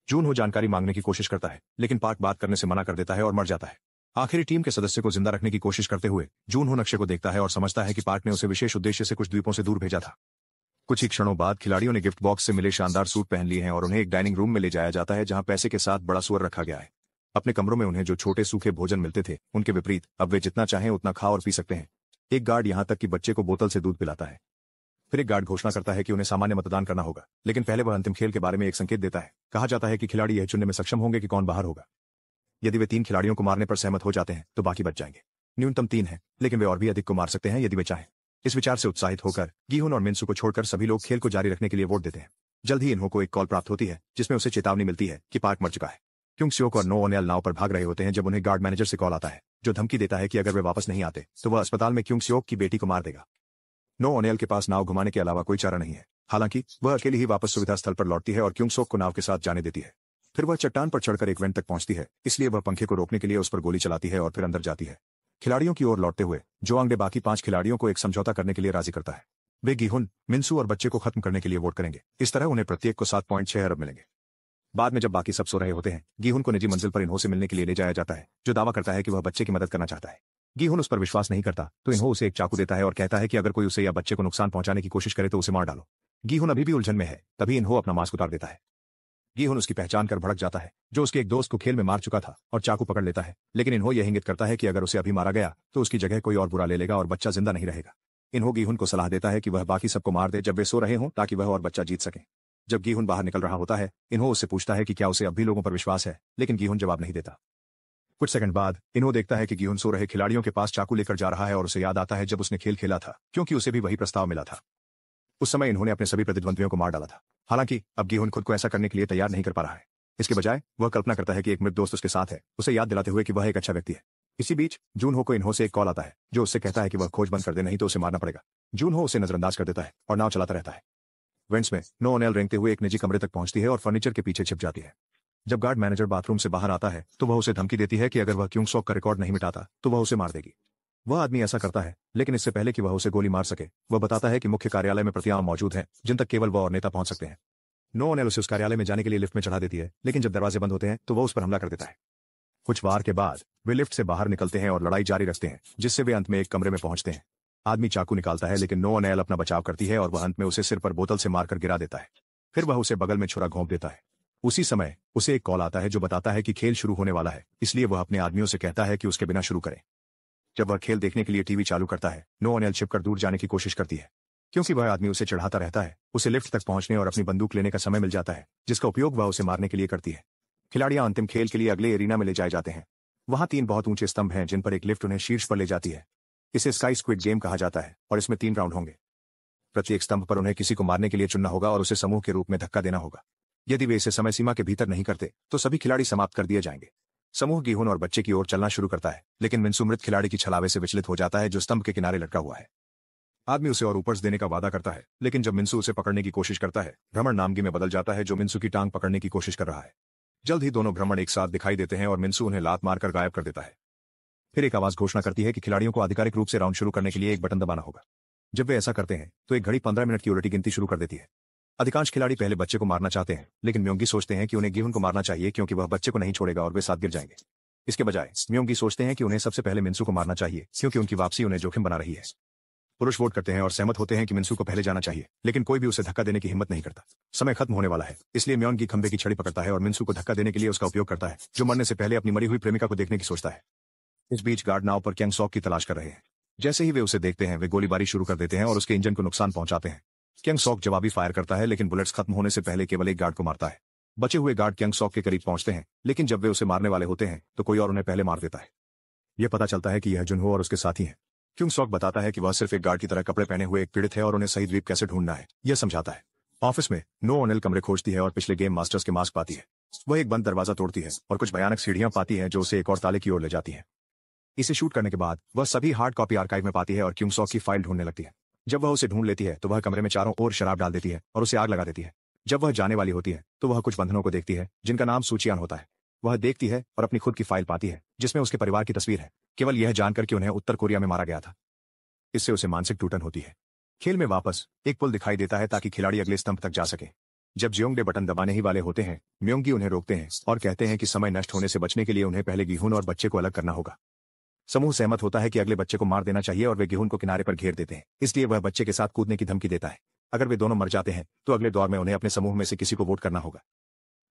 जूनहो जानकारी मांगने की कोशिश करता है, लेकिन पार्क बात करने से मना कर देता है और मर जाता है। आखिरी टीम के सदस्य को जिंदा रखने की कोशिश करते हुए जूनहो नक्शे को देखता है और समझता है कि पार्क ने उसे विशेष उद्देश्य से कुछ द्वीपों से दूर भेजा था। कुछ ही क्षणों बाद खिलाड़ियों ने गिफ्ट बॉक्स से मिले शानदार सूट पहन लिए हैं और उन्हें एक डाइनिंग रूम में ले जाया जाता है, जहां पैसे के साथ बड़ा सुअर रखा गया है। अपने कमरों में उन्हें जो छोटे सूखे भोजन मिलते थे, उनके विपरीत अब वे जितना चाहें उतना खा और पी सकते हैं। एक गार्ड यहां तक कि बच्चे को बोतल से दूध पिलाता है। फिर एक गार्ड घोषणा करता है कि उन्हें सामान्य मतदान करना होगा, लेकिन पहले वह अंतिम खेल के बारे में एक संकेत देता है। कहा जाता है कि खिलाड़ी यह चुनने में सक्षम होंगे कि कौन बाहर होगा। यदि वे 3 खिलाड़ियों को मारने पर सहमत हो जाते हैं तो बाकी बच जाएंगे। न्यूनतम 3 है, लेकिन वे और भी अधिक को मार सकते हैं यदि वे चाहें। इस विचार से उत्साहित होकर गिहुन और मिन्सू को छोड़कर सभी लोग खेल को जारी रखने के लिए वोट देते हैं। जल्द ही इन्हों को एक कॉल प्राप्त होती है जिसमें उसे चेतावनी मिलती है कि पार्क मर चुका है। क्योंकि सियोक और नो ओनेल नाव पर भाग रहे होते हैं जब उन्हें गार्ड मैनेजर से कॉल आता है, जो धमकी देता है कि अगर वे वापस नहीं आते तो वह अस्पताल में क्योंग सियोक की बेटी को मार देगा। नो ओनेल के पास नाव घुमाने के अलावा कोई चारा नहीं है। हालांकि वह अकेली ही वापस सुविधा स्थल पर लौटती है और क्योंग सियोक को नाव के साथ जाने देती है। फिर वह चट्टान पर चढ़कर एक वेंट तक पहुंचती है, इसलिए वह पंखे को रोकने के लिए उस पर गोली चलाती है और फिर अंदर जाती है। खिलाड़ियों की ओर लौटते हुए जोआंग ने बाकी 5 खिलाड़ियों को एक समझौता करने के लिए राजी करता है। वे गिहुन, मिन्सू और बच्चे को खत्म करने के लिए वोट करेंगे। इस तरह उन्हें प्रत्येक को 7.6 अरब मिलेंगे। बाद में जब बाकी सब सो रहे होते हैं, गिहुन को निजी मंजिल पर इन्हो से मिलने के लिए ले जाया जाता है, जो दावा करता है कि वह बच्चे की मदद करना चाहता है। गिहुन उस पर विश्वास नहीं करता तो इन्हो उसे एक चाकू देता है और कहता है कि अगर कोई उसे या बच्चे को नुकसान पहुंचाने की कोशिश करे तो उसे मार डालो। गिहुन अभी भी उलझन में है, तभी इन्हो अपना मास्क उतार देता है। गिहुन उसकी पहचान कर भड़क जाता है, जो उसके एक दोस्त को खेल में मार चुका था, और चाकू पकड़ लेता है, लेकिन इन्हो यह इंगित करता है कि अगर उसे अभी मारा गया तो उसकी जगह कोई और बुरा ले लेगा और बच्चा जिंदा नहीं रहेगा। इन्हो गिहुन को सलाह देता है कि वह बाकी सबको मार दे जब वे सो रहे हों, ताकि वह और बच्चा जीत सके। जब गिहुन बाहर निकल रहा होता है, इन्हो उससे पूछता है कि क्या उसे अब भी लोगों पर विश्वास है, लेकिन गिहुन जवाब नहीं देता। कुछ सेकंड बाद इन्हो देखता है कि गिहुन सो रहे खिलाड़ियों के पास चाकू लेकर जा रहा है और उसे याद आता है जब उसने खेल खेला था, क्योंकि उसे भी वही प्रस्ताव मिला था। उस समय इन्होंने अपने सभी प्रतिद्वंद्वियों को मार डाला था। हालांकि अब गिहुन खुद को ऐसा करने के लिए तैयार नहीं कर पा रहा है। इसके बजाय वह कल्पना करता है कि एक मृत दोस्त उसके साथ है, उसे याद दिलाते हुए कि वह एक अच्छा व्यक्ति है। इसी बीच जूनहो को इन्हो से एक कॉल आता है, जो उससे कहता है कि वह खोज बंद कर दे, नहीं तो उसे मारना पड़ेगा। जूनहो उसे नजरअंदाज कर देता है और नाव चलाता रहता है। वेंट्स में नो ऑन एल रेंगते हुए एक निजी कमरे तक पहुंचती है और फर्नीचर के पीछे छिप जाती है। जब गार्ड मैनेजर बाथरूम से बाहर आता है तो वह उसे धमकी देती है कि अगर वह क्योंग सॉक का रिकॉर्ड नहीं मिटाता तो वह उसे मार देगी। वह आदमी ऐसा करता है, लेकिन इससे पहले कि वह उसे गोली मार सके वह बताता है कि मुख्य कार्यालय में प्रतियां मौजूद हैं जिन तक केवल वह और नेता पहुंच सकते हैं। नो ऑन एल उसे उस कार्यालय में जाने के लिए लिफ्ट में चढ़ा देती है, लेकिन जब दरवाजे बंद होते हैं तो वह उस पर हमला कर देता है। कुछ वार के बाद वे लिफ्ट से बाहर निकलते हैं और लड़ाई जारी रखते हैं, जिससे वे अंत में एक कमरे में पहुंचते हैं। आदमी चाकू निकालता है, लेकिन नो ऑन एल अपना बचाव करती है और वह अंत में उसे सिर पर बोतल से मारकर गिरा देता है। फिर वह उसे बगल में छुरा घोंप देता है। उसी समय उसे एक कॉल आता है जो बताता है कि खेल शुरू होने वाला है, इसलिए वह अपने आदमियों से कहता है कि उसके बिना शुरू करें। जब वह खेल देखने के लिए टीवी चालू करता है, नो ऑन एल छिपकर दूर जाने की कोशिश करती है, क्योंकि वह आदमी उसे चढ़ाता रहता है। उसे लिफ्ट तक पहुंचने और अपनी बंदूक लेने का समय मिल जाता है, जिसका उपयोग वह उसे मारने के लिए करती है। खिलाड़ियां अंतिम खेल के लिए अगले एरिना में ले जाए जाते हैं। वहां 3 बहुत ऊंचे स्तंभ हैं जिन पर एक लिफ्ट उन्हें शीर्ष पर ले जाती है। इसे स्काई स्क्विड गेम कहा जाता है और इसमें 3 राउंड होंगे। प्रत्येक स्तंभ पर उन्हें किसी को मारने के लिए चुनना होगा और उसे समूह के रूप में धक्का देना होगा। यदि वे इसे समय सीमा के भीतर नहीं करते तो सभी खिलाड़ी समाप्त कर दिए जाएंगे। समूह गीहुन और बच्चे की ओर चलना शुरू करता है, लेकिन मिन्सू मृत खिलाड़ी की छलावे से विचलित हो जाता है जो स्तंभ के किनारे लटका हुआ है। आदमी उसे और ऊपर देने का वादा करता है, लेकिन जब मिन्सू उसे पकड़ने की कोशिश करता है, भ्रमण नामगी में बदल जाता है जो मिन्सू की टांग पकड़ने की कोशिश कर रहा है। जल्द ही दोनों भ्रमण एक साथ दिखाई देते हैं और मिन्सू उन्हें लात मारकर गायब कर देता है। फिर एक आवाज घोषणा करती है कि खिलाड़ियों को आधिकारिक रूप से राउंड शुरू करने के लिए एक बटन दबाना होगा। जब वे ऐसा करते हैं तो एक घड़ी 15 मिनट की उलटी गिनती शुरू कर देती है। अधिकांश खिलाड़ी पहले बच्चे को मारना चाहते हैं, लेकिन म्योंगी सोचते हैं कि उन्हें गीहुन को मारना चाहिए क्योंकि वह बच्चे को नहीं छोड़ेगा और वे साथ गिर जाएंगे। इसके बजाय म्योंगी सोचते हैं कि उन्हें सबसे पहले मिन्सू को मारना चाहिए क्योंकि उनकी वापसी उन्हें जोखिम बना रही है। पुरुष वोट करते हैं और सहमत होते हैं कि मिन्सू को पहले जाना चाहिए, लेकिन कोई भी उसे धक्का देने की हिम्मत नहीं करता। समय खत्म होने वाला है, इसलिए म्योंगी खंबे की छड़ी पकड़ता है और मिन्सू को धक्का देने के लिए उसका उपयोग करता है, जो मरने से पहले अपनी मरी हुई प्रेमिका को देखने की सोचता है। इस बीच गार्ड नाव पर क्यांग सॉक की तलाश कर रहे हैं। जैसे ही वे उसे देखते हैं वे गोलीबारी शुरू कर देते हैं और उसके इंजन को नुकसान पहुंचाते हैं। क्यांग सॉक जवाबी फायर करता है, लेकिन बुलेट्स खत्म होने से पहले केवल एक गार्ड को मारता है। बचे हुए गार्ड क्यांग सॉक के करीब पहुंचते हैं, लेकिन जब वे उसे मारने वाले होते हैं तो कोई और उन्हें पहले मार देता है। यह पता चलता है कि यह जुनहो और उसके साथी हैं। क्यांग सॉक बताता है कि वह सिर्फ एक गार्ड की तरह कपड़े पहने हुए एक पीड़ित है और उन्हें सही द्वीप कैसे ढूंढना है यह समझाता है। ऑफिस में नो ऑन एल कमरे खोजती है और पिछले गेम मास्टर्स के मास्क पाती है। वह एक बंद दरवाजा तोड़ती है और कुछ भयानक सीढ़ियां पाती है जो उसे एक और ताले की ओर ले जाती है। इसे शूट करने के बाद वह सभी हार्ड कॉपी आर्काइव में पाती है और क्यांग सॉक की फाइल ढूंढने लगती है। जब वह उसे ढूंढ लेती है तो वह कमरे में चारों ओर शराब डाल देती है और उसे आग लगा देती है। जब वह जाने वाली होती है तो वह कुछ बंधनों को देखती है जिनका नाम सूचियान होता है। वह देखती है और अपनी खुद की फाइल पाती है जिसमें उसके परिवार की तस्वीर है, केवल यह जानकर कि उन्हें उत्तर कोरिया में मारा गया था। इससे उसे मानसिक टूटन होती है। खेल में वापस एक पुल दिखाई देता है ताकि खिलाड़ी अगले स्तंभ तक जा सके। जब जियोंगडे बटन दबाने ही वाले होते हैं, म्योंगी उन्हें रोकते हैं और कहते हैं कि समय नष्ट होने से बचने के लिए उन्हें पहले गीहुन और बच्चे को अलग करना होगा। समूह सहमत होता है कि अगले बच्चे को मार देना चाहिए और वे गीहुन को किनारे पर घेर देते हैं, इसलिए वह बच्चे के साथ कूदने की धमकी देता है। अगर वे दोनों मर जाते हैं तो अगले दौर में उन्हें अपने समूह में से किसी को वोट करना होगा।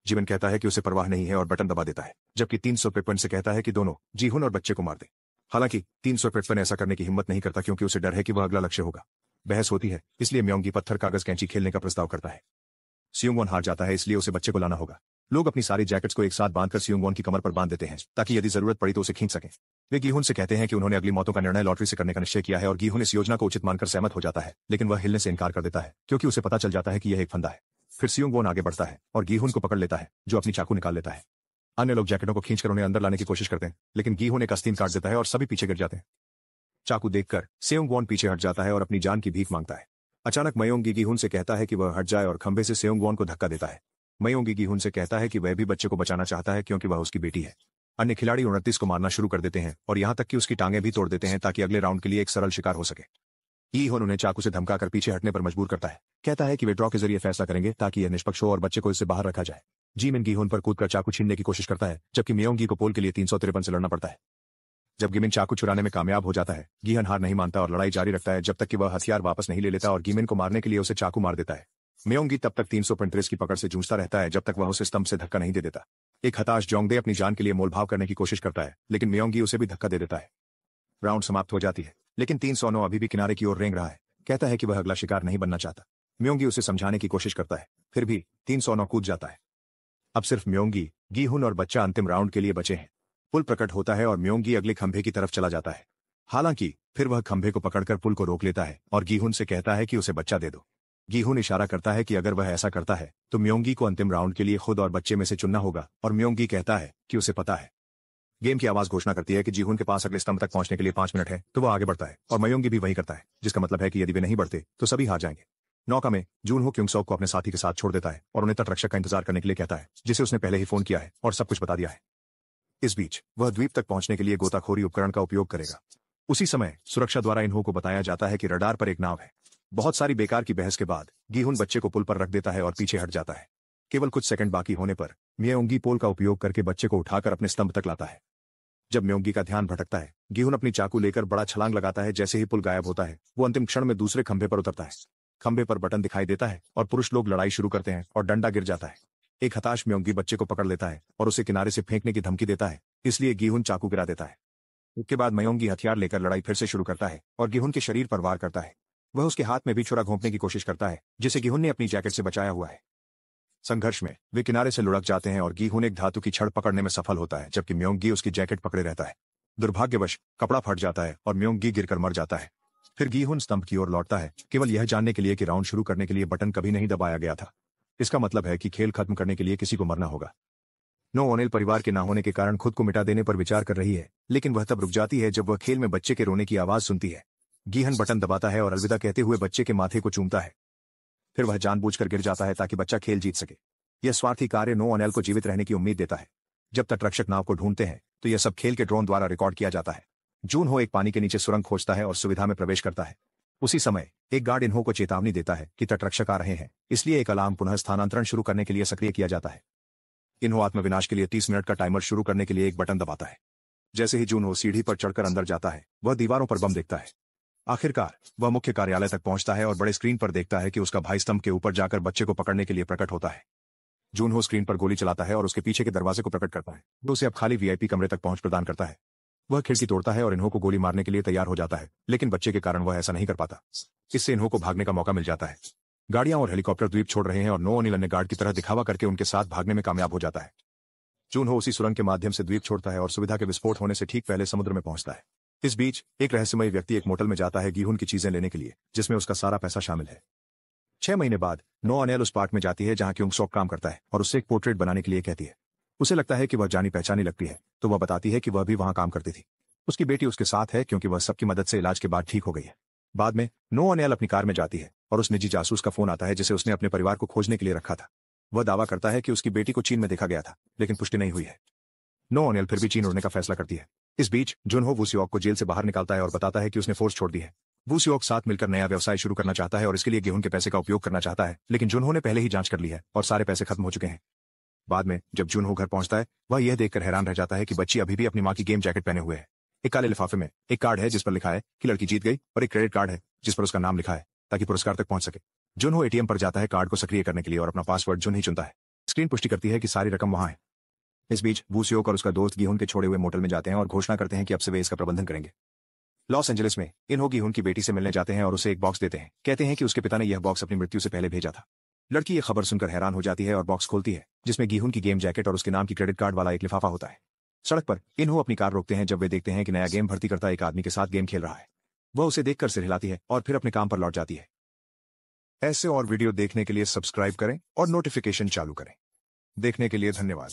जीवन कहता है कि उसे परवाह नहीं है और बटन दबा देता है, जबकि 353 से कहता है कि दोनों जीहुन और बच्चे को मार दे। हालांकि 353 ऐसा करने की हिम्मत नहीं करता क्योंकि उसे डर है कि वह अगला लक्ष्य होगा। बहस होती है, इसलिए म्योंगी पत्थर कागज कैंची खेलने का प्रस्ताव करता है। सियोंगवॉन हार जाता है, इसलिए उसे बच्चे को लाना होगा। लोग अपनी सारी जैकेट्स को एक साथ बांधकर सियोंगवॉन की कमर पर बांध देते हैं ताकि यदि जरूरत पड़ी तो उसे खींच सकें। वे गीहुन से कहते हैं कि उन्होंने अगली मौतों का निर्णय लॉटरी से करने का निश्चय किया है और गीहुन इस योजना को उचित मानकर सहमत हो जाता है, लेकिन वह हिलने से इनकार कर देता है क्योंकि उसे पता चल जाता है कि यह एक फंदा है। फिर सियोंगवॉन आगे बढ़ता है और गीहुन को पकड़ लेता है, जो अपनी चाकू निकाल लेता है। अन्य लोग जैकेटों को खींचकर उन्हें अंदर लाने की कोशिश करते हैं, लेकिन गीहुन एक आस्तीन काट देता है और सभी पीछे गिर जाते हैं। चाकू देखकर सेयोंगवॉन पीछे हट जाता है और अपनी जान की भीख मांगता है। अचानक मयोंगी गीहुन से कहता है कि वह हट जाए और खंभे से सेयोंगवॉन को धक्का देता है। मयोंगी गीहुन से कहता है कि वह भी बच्चे को बचाना चाहता है क्योंकि वह उसकी बेटी है। अन्य खिलाड़ी 29 को मारना शुरू कर देते हैं और यहां तक कि उसकी टांगें भी तोड़ देते हैं ताकि अगले राउंड के लिए एक सरल शिकार हो सके। गीहुन उन्हें चाकू से धमकाकर पीछे हटने पर मजबूर करता है, कहता है कि वे ड्रॉ के जरिए फैसला करेंगे ताकि यह निष्पक्ष हो और बच्चे को इससे बाहर रखा जाए। जीमिन गीहुन पर कूदकर चाकू छीनने की कोशिश करता है, जबकि मयोंगी को पोल के लिए 353 से लड़ना पड़ता है। जब गिमिन चाकू चुराने में कामयाब हो जाता है, गीहन हार नहीं मानता और लड़ाई जारी रखता है जब तक कि वह हथियार वापस नहीं ले लेता और गिमिन को मारने के लिए उसे चाकू मार देता है। मयोंगी तब तक 335 की पकड़ से जूझता रहता है जब तक वह उसे स्तंभ से धक्का नहीं दे देता। एक हताश जोंगडे अपनी जान के लिए मोलभाव करने की कोशिश करता है, लेकिन मयोंगी उसे भी धक्का दे देता है। राउंड समाप्त हो जाती है, लेकिन 309 अभी भी किनारे की ओर रेंग रहा है। कहता है कि वह अगला शिकार नहीं बनना चाहता। मयोंगी उसे समझाने की कोशिश करता है, फिर भी 309 कूद जाता है। अब सिर्फ मयोंगी, गीहुन और बच्चा अंतिम राउंड के लिए बचे हैं। पुल प्रकट होता है और मयोंगी अगले खंभे की तरफ चला जाता है। हालांकि फिर वह खंभे को पकड़कर पुल को रोक लेता है और गीहुन से कहता है कि उसे बच्चा दे दो। गीहुन इशारा करता है कि अगर वह ऐसा करता है तो मयोंगी को अंतिम राउंड के लिए खुद और बच्चे में से चुनना होगा, और मयोंगी कहता है कि उसे पता है। गेम की आवाज घोषणा करती है कि जीहुन के पास अगले स्तंभ तक पहुंचने के लिए 5 मिनट है, तो वह आगे बढ़ता है और मयोंगी भी वही करता है, जिसका मतलब है कि यदि वे नहीं बढ़ते तो सभी हार जाएंगे। नौका में जून हो क्योंगसॉक को अपने साथी के साथ छोड़ देता है और उन्हें तटरक्षक का इंतजार करने के लिए कहता है, जिसे उसने पहले ही फोन किया है और सब कुछ बता दिया है। इस बीच वह द्वीप तक पहुंचने के लिए गोताखोरी उपकरण का उपयोग करेगा। उसी समय सुरक्षा द्वारा इन्हो को बताया जाता है कि रडार पर एक नाव है। बहुत सारी बेकार की बहस के बाद गीहुन बच्चे को पुल पर रख देता है और पीछे हट जाता है। केवल कुछ सेकंड बाकी होने पर म्योंगी पोल का उपयोग करके बच्चे को उठाकर अपने स्तंभ तक लाता है। जब म्योंगी का ध्यान भटकता है, गीहुन अपनी चाकू लेकर बड़ा छलांग लगाता है। जैसे ही पुल गायब होता है, वो अंतिम क्षण में दूसरे खंभे पर उतरता है। खंभे पर बटन दिखाई देता है और पुरुष लोग लड़ाई शुरू करते हैं और डंडा गिर जाता है। एक हताश म्योंगी बच्चे को पकड़ लेता है और उसे किनारे से फेंकने की धमकी देता है, इसलिए गीहुन चाकू गिरा देता है। उसके बाद म्योंगी हथियार लेकर लड़ाई फिर से शुरू करता है और गीहुन के शरीर पर वार करता है। वह उसके हाथ में भी छुरा घोंपने की कोशिश करता है, जिसे गीहुन ने अपनी जैकेट से बचाया हुआ है। संघर्ष में वे किनारे से लुढ़क जाते हैं और गीहुन एक धातु की छड़ पकड़ने में सफल होता है, जबकि म्योंगी उसकी जैकेट पकड़े रहता है। दुर्भाग्यवश कपड़ा फट जाता है और म्योंगी गिरकर मर जाता है। फिर गीहुन स्तंभ की ओर लौटता है, केवल यह जानने के लिए कि राउंड शुरू करने के लिए बटन कभी नहीं दबाया गया था। इसका मतलब है कि खेल खत्म करने के लिए किसी को मरना होगा। नो ओनेल परिवार के ना होने के कारण खुद को मिटा देने पर विचार कर रही है, लेकिन वह तब रुक जाती है जब वह खेल में बच्चे के रोने की आवाज सुनती है। गीहन बटन दबाता है और अलविदा कहते हुए बच्चे के माथे को चूमता है। फिर वह जानबूझकर गिर जाता है ताकि बच्चा खेल जीत सके। यह स्वार्थी कार्य नो ओनेल को जीवित रहने की उम्मीद देता है। जब तटरक्षक नाव को ढूंढते हैं तो यह सब खेल के ड्रोन द्वारा रिकॉर्ड किया जाता है। जून हो एक पानी के नीचे सुरंग खोजता है और सुविधा में प्रवेश करता है। उसी समय एक गार्ड इन्हो को चेतावनी देता है कि तटरक्षक आ रहे हैं, इसलिए एक अलार्म पुनः स्थानांतरण शुरू करने के लिए सक्रिय किया जाता है। इन्हो आत्मविनाश के लिए 30 मिनट का टाइमर शुरू करने के लिए एक बटन दबाता है। जैसे ही जून हो सीढ़ी पर चढ़कर अंदर जाता है, वह दीवारों पर बम देखता है। आखिरकार वह मुख्य कार्यालय तक पहुंचता है और बड़े स्क्रीन पर देखता है कि उसका भाई स्तंभ के ऊपर जाकर बच्चे को पकड़ने के लिए प्रकट होता है। जून हो स्क्रीन पर गोली चलाता है और उसके पीछे के दरवाजे को प्रकट करता है, जो उसे अब खाली वीआईपी कमरे तक पहुंच प्रदान करता है। वह खिड़की तोड़ता है और इन्हो को गोली मारने के लिए तैयार हो जाता है, लेकिन बच्चे के कारण वह ऐसा नहीं कर पाता। इससे इन्हो को भागने का मौका मिल जाता है। गाड़ियां और हेलीकॉप्टर द्वीप छोड़ रहे हैं और नो ओनेल अन्य गार्ड की तरह दिखावा करके उनके साथ भागने में कामयाब हो जाता है। जून हो उसी सुरंग के माध्यम से द्वीप छोड़ता है और सुविधा के विस्फोट होने से ठीक पहले समुद्र में पहुंचता है। इस बीच एक रहस्यमयी व्यक्ति एक मोटल में जाता है गीहुन की चीजें लेने के लिए, जिसमें उसका सारा पैसा शामिल है। 6 महीने बाद नो ओनेल उस पार्क में जाती है जहां क्योंगसॉक काम करता है और उससे एक पोर्ट्रेट बनाने के लिए कहती है। उसे लगता है कि वह जानी पहचानी लगती है, तो वह बताती है कि वह भी वहां काम करती थी। उसकी बेटी उसके साथ है क्योंकि वह सबकी मदद से इलाज के बाद ठीक हो गई है। बाद में नो ओनेल अपनी कार में जाती है और उस निजी जासूस का फोन आता है जिसे उसने अपने परिवार को खोजने के लिए रखा था। वह दावा करता है कि उसकी बेटी को चीन में देखा गया था, लेकिन पुष्टि नहीं हुई है। नो ओनेल फिर भी चीन उड़ने का फैसला करती है। इस बीच जुनहो वूसियोक को जेल से बाहर निकालता है और बताता है कि उसने फोर्स छोड़ दी है। वूसियोक साथ मिलकर नया व्यवसाय शुरू करना चाहता है और इसके लिए गीहुन के पैसे का उपयोग करना चाहता है, लेकिन जुनहो ने पहले ही जांच कर ली है और सारे पैसे खत्म हो चुके हैं। बाद में जब जुनहो घर पहुंचता है, वह यह देखकर हैरान रह जाता है कि बच्ची अभी भी अपनी मां की गेम जैकेट पहने हुए है। एक काले लिफाफे में एक कार्ड है जिस पर लिखा है कि लड़की जीत गई और एक क्रेडिट कार्ड है जिस पर उसका नाम लिखा है ताकि पुरस्कार तक पहुंच सके। जुनहो एटीएम पर जाता है कार्ड को सक्रिय करने के लिए और अपना पासवर्ड जुन ही चुनता है। स्क्रीन पुष्टि करती है कि सारी रकम वहां है। इस बीच वूसियोक और उसका दोस्त गीहुन के छोड़े हुए मोटल में जाते हैं और घोषणा करते हैं कि अब से वे इसका प्रबंधन करेंगे। लॉस एंजलिस में इन्हो गीहुन की बेटी से मिलने जाते हैं और उसे एक बॉक्स देते हैं। कहते हैं कि उसके पिता ने यह बॉक्स अपनी मृत्यु से पहले भेजा था। लड़की ये खबर सुनकर हैरान हो जाती है और बॉक्स खोलती है, जिसमें गीहुन की गेम जैकेट और उसके नाम की क्रेडिट कार्ड वाला एक लिफाफा होता है। सड़क पर इन्हो अपनी कार रोकते हैं जब वे देखते हैं कि नया गेम भर्ती करता एक आदमी के साथ गेम खेल रहा है। वह उसे देखकर सिर हिलाती है और फिर अपने काम पर लौट जाती है। ऐसे और वीडियो देखने के लिए सब्सक्राइब करें और नोटिफिकेशन चालू करें। देखने के लिए धन्यवाद।